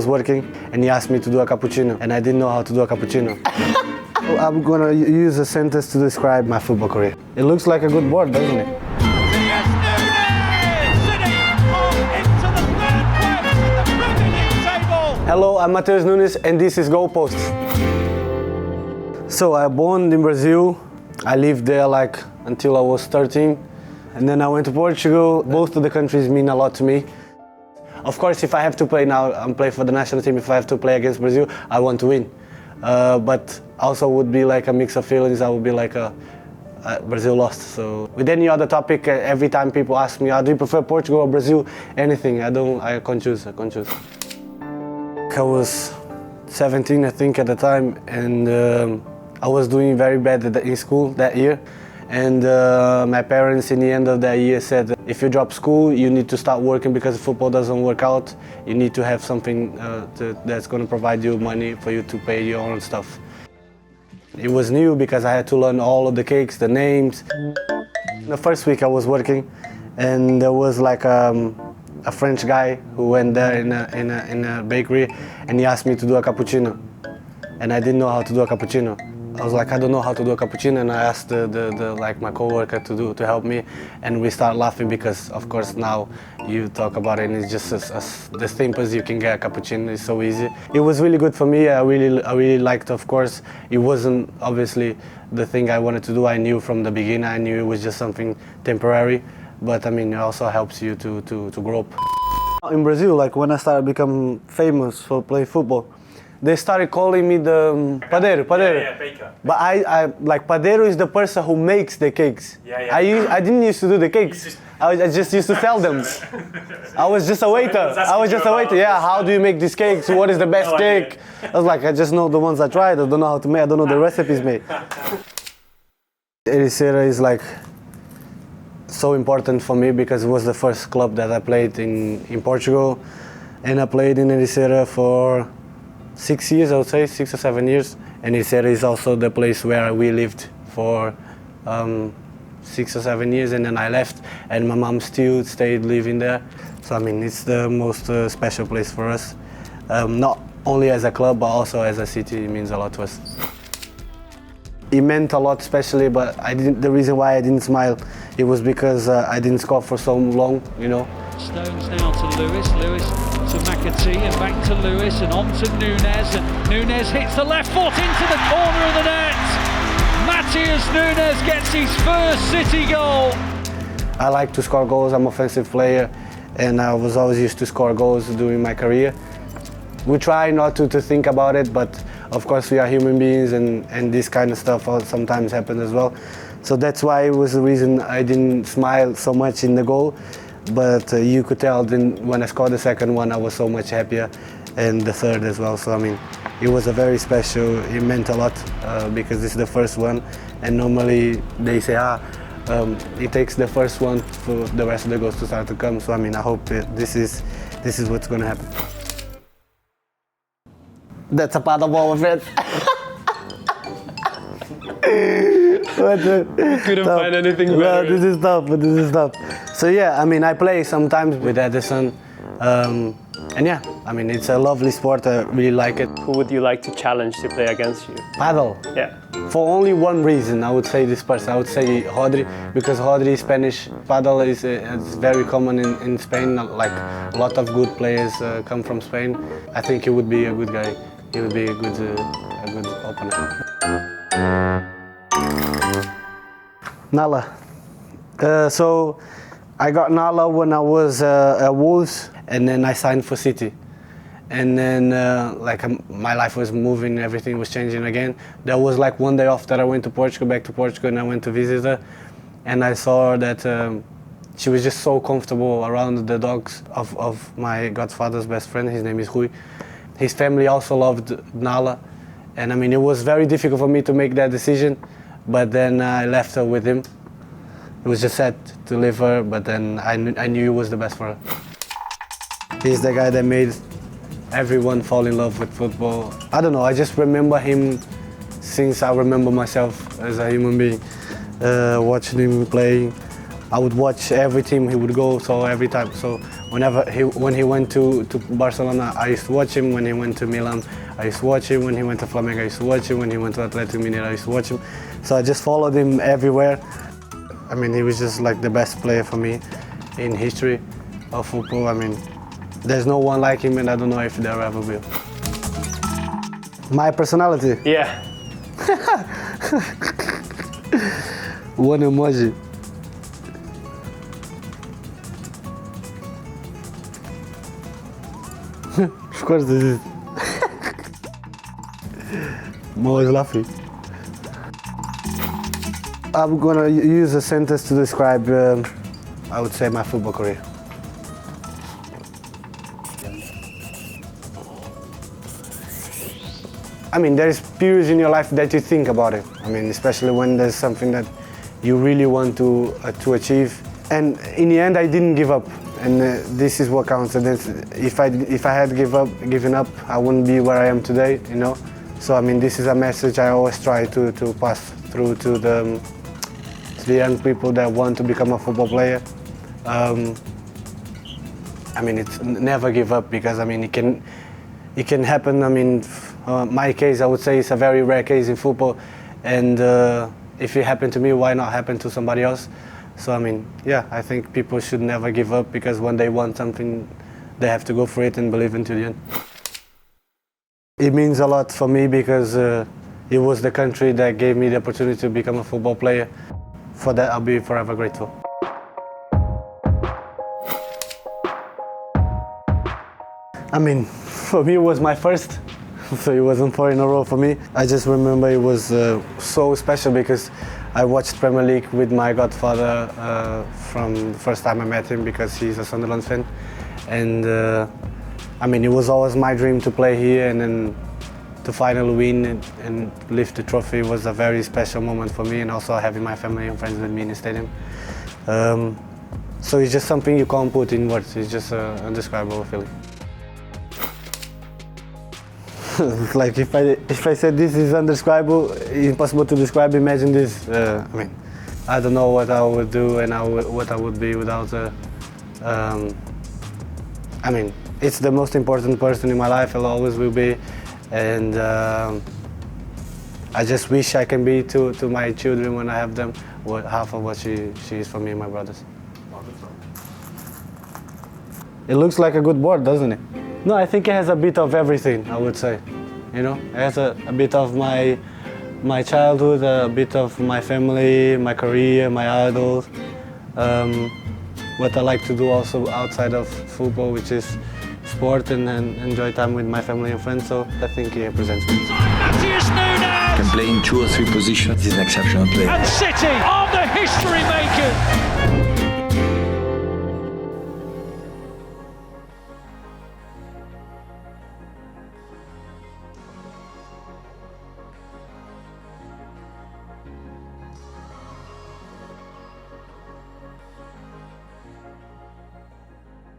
was working and he asked me to do a cappuccino and I didn't know how to do a cappuccino. I'm gonna use a sentence to describe my football career. It looks like a good board, doesn't it? Hello, I'm Matheus Nunes and this is Goalposts. So I born in Brazil. I lived there until I was 13. And then I went to Portugal. Both of the countries mean a lot to me. Of course, if I have to play now, I'm playing for the national team. If I have to play against Brazil, I want to win. But also would be like a mix of feelings. I would be like Brazil lost. So with any other topic, every time people ask me, do you prefer Portugal or Brazil? Anything. I can't choose. I was 17, I think, at the time, and I was doing very bad in school that year. And my parents in the end of that year said, if you drop school, you need to start working because football doesn't work out. You need to have something that's going to provide you money for you to pay your own stuff. It was new because I had to learn all of the cakes, the names. The first week I was working and there was a French guy who went there in a bakery and he asked me to do a cappuccino. And I didn't know how to do a cappuccino. I was like, I don't know how to do a cappuccino, and I asked my coworker to help me, and we start laughing because, of course, now you talk about it and it's just the simple as you can get a cappuccino. It's so easy. It was really good for me. I really liked. Of course, it wasn't obviously the thing I wanted to do. I knew from the beginning. I knew it was just something temporary, but I mean, it also helps you to grow up. In Brazil, when I started becoming famous for playing football, they started calling me the padeiro. Yeah, baker. But I padeiro is the person who makes the cakes. Yeah. I didn't used to do the cakes. I just used to sell them. I was just a waiter. Yeah, how do you make these cakes? What is the best cake? I was like, I just know the ones I tried. I don't know how to make. I don't know the recipes made. Ericeira is so important for me because it was the first club that I played in Portugal, and I played in Ericeira for 6 years, I would say, 6 or 7 years. And Ericeira is also the place where we lived for 6 or 7 years, and then I left, and my mom still stayed living there. So I mean, it's the most special place for us. Not only as a club, but also as a city. It means a lot to us. It meant a lot, especially, but the reason why I didn't smile, it was because I didn't score for so long, you know. Stones now to Lewis to McAtee and back to Lewis and on to Nunes, and Nunes hits the left foot into the corner of the net. Matheus Nunes gets his first City goal. I like to score goals. I'm an offensive player and I was always used to score goals during my career. We try not to think about it, but of course we are human beings and this kind of stuff sometimes happens as well. So that's why it was the reason I didn't smile so much in the goal. But you could tell then when I scored the second one, I was so much happier, and the third as well. So I mean, it was a very special. It meant a lot because this is the first one, and normally they say, it takes the first one for the rest of the goals to start to come. So I mean, I hope this is what's going to happen. That's a paddle ball, my friend. Couldn't find anything better. No, this is tough. So yeah, I mean, I play sometimes with Edison, and yeah, I mean, it's a lovely sport. I really like it. Who would you like to challenge to play against you? Paddle. Yeah. For only one reason, I would say this person. I would say Rodri, because Rodri is Spanish. Paddle is very common in Spain. Like a lot of good players come from Spain. I think he would be a good guy. He would be a good opponent. Nala. So I got Nala when I was at Wolves, and then I signed for City. And then my life was moving, everything was changing again. There was one day off that I went to Portugal, back to Portugal, and I went to visit her. And I saw that she was just so comfortable around the dogs of my godfather's best friend. His name is Rui. His family also loved Nala. And I mean, it was very difficult for me to make that decision, but then I left her with him. It was just sad to leave her, but then I knew it was the best for her. He's the guy that made everyone fall in love with football. I don't know, I just remember him since I remember myself as a human being. Watching him playing, I would watch every team he would go, so every time. So when he went to Barcelona, I used to watch him. When he went to Milan, I used to watch him. When he went to Flamengo, I used to watch him. When he went to Atlético Mineiro, I used to watch him. So I just followed him everywhere. I mean, he was just like the best player for me in history of football. I mean, there's no one like him, and I don't know if there ever will. My personality? Yeah. One emoji. Of course this is. I'm always laughing. I'm gonna use a sentence to describe, I would say, my football career. I mean, there's periods in your life that you think about it. I mean, especially when there's something that you really want to achieve. And in the end, I didn't give up. And this is what counts. And if I had given up, I wouldn't be where I am today, you know. So I mean, this is a message I always try to pass through to the young people that want to become a football player. I mean, it's never give up, because I mean, it can happen. I mean, my case, I would say, it's a very rare case in football, and if it happened to me, why not happen to somebody else? So I mean, yeah, I think people should never give up, because when they want something, they have to go for it and believe until the end. It means a lot for me, because it was the country that gave me the opportunity to become a football player. For that, I'll be forever grateful. I mean, for me, it was my first, so it wasn't 4 in a row for me. I just remember it was so special, because I watched Premier League with my godfather from the first time I met him, because he's a Sunderland fan. And I mean, it was always my dream to play here, and then to finally win and lift the trophy was a very special moment for me, and also having my family and friends with me in the stadium. So it's just something you can't put in words. It's just an indescribable feeling. Like if I said this is indescribable, impossible to describe, imagine this. I mean, I don't know what I would do and what I would be without I mean, it's the most important person in my life, and always will be. And I just wish I can be to my children when I have them, half of what she is for me and my brothers. It looks like a good board, doesn't it? No, I think it has a bit of everything, I would say. You know, it has a bit of my childhood, a bit of my family, my career, my idols. What I like to do also outside of football, which is sport, and enjoy time with my family and friends. So I think he represents me. Matheus Nunes! Can play in 2 or 3 positions. He's an exceptional player. And City are the history makers!